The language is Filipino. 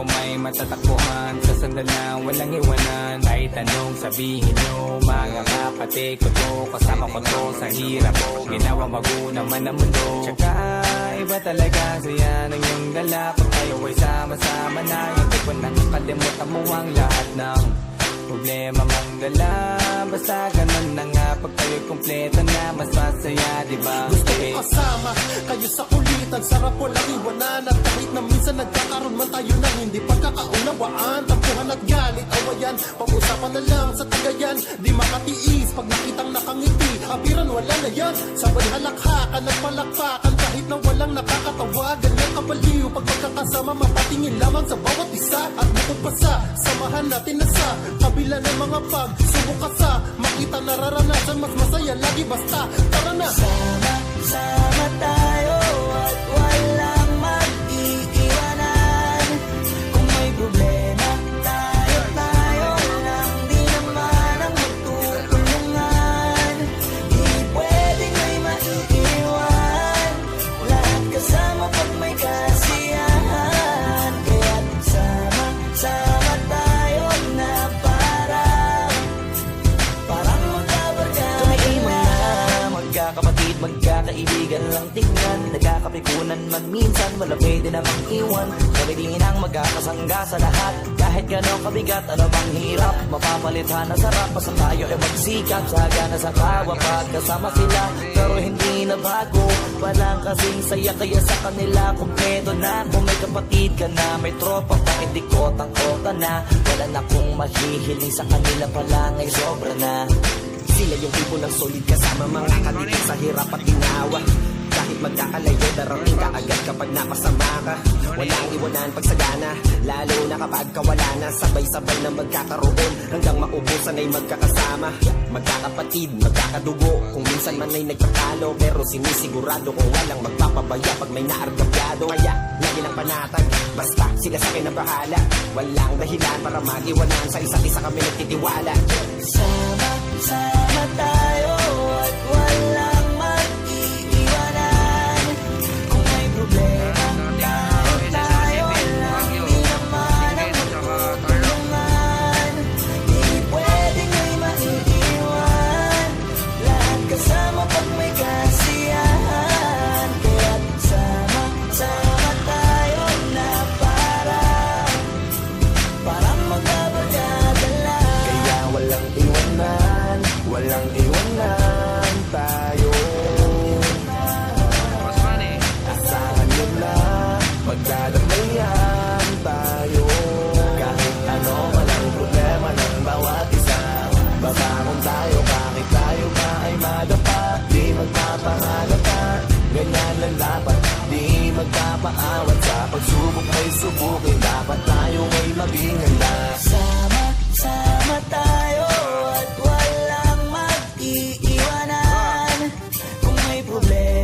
kung may matatakbuhan sa sandalang walang iwanan. Kahit anong sabihin nyo, mga kapatid ko to, kasama ko to sa hirap ko, ginawa mago naman ang mundo. Tsaka iba talaga saya ng iyong dala, pag tayo ay sama-sama na. Hindi ko nang kalimutan mo ang lahat ng problema mang dala. Basta ganun na nga, pag tayo'y kumpleto na, mas masaya, diba? Gusto ko kasama kayo sa kulitan, sarap walang iwanan. At kahit na minsan nagkakaroon man tayo ng hindi pagkakaunawaan, tampuhan at galit, awayan, pag-usapan na lang sa tagayan. Di makatiis pag nakitang nakangiti, abiran wala na yan. Sabay halakhakan, nagpalakpakan, kahit na walang nakakatawa. Ganyan kabaliw pag magkakasama, mapatingin lamang sa bawat isa. At bukod pa sa samahan natin na sa kabila ng mga pagsubok ka sa makita nararanasan, mas masaya lagi basta tara na. Sama tayo at walang mag-iiwanan. Kung may problema, tayo lang di naman ang magtutulungan. Di pwedeng may maiiwan, lahat kasama pag may kasiyahan. Kaya sama tayo na parang magkabarkada. Magkakapatid, magkakaibigan lang tingnan, nagkakapikunan man minsan, wala pwede namang iwan. Kami din ang magkakasangga sa lahat, kahit gano'ng kabigat, ano bang hirap, mapapalitan na sarap, basta tayo ay magsikap, sagana sa tawa pagkasama sila, pero hindi na bago, walang kasing saya, kaya sa kanila kumpleto na. Kung may kapatid ka na, may tropa, bakit di kotang-kota na, wala na kung mahihiling sa kanila pala, ngay sobra na. Sila yung tipo ng solid kasama, mga katitig sa hirap at ginawa. Kahit magkakalayo, darating ka agad kapag napasama ka. Walang iwanan pagsagana, lalo na kapag kawala na. Sabay-sabay na magkakaroon, hanggang maubusan ay magkakasama. Magkakapatid, magkakadugo, kung minsan man ay nagtatalo, pero sinisigurado kung walang magpapabaya pag may naargabyado. Kaya, lagi lang panatag, basta sila sa akin na bahala. Walang dahilan para mag-iwanan, sa isa't isa kami nagtitiwala. Sama tayo at walang mag-iiwanan. Kung may problema, tayo lang di naman ang magtutulungan. Di pwedeng may maiiwan, lahat kasama pag may kasiyahan. Kaya sama tayo na parang magkabarkada lang. Kaya walang iwanan, walang iwanan tayo. Asahan nyo na, magdadamayan tayo. Kahit ano man ang problema ng bawat isa, babangon tayo kahit tayo pa ay madapa. Di magpapahalata, ganyan lang dapat. Di magpapaawat, sa pagsubok may subukin, dapat tayo ay maging handa. Sama tayo at walang mag-iiwanan. Kung may problema,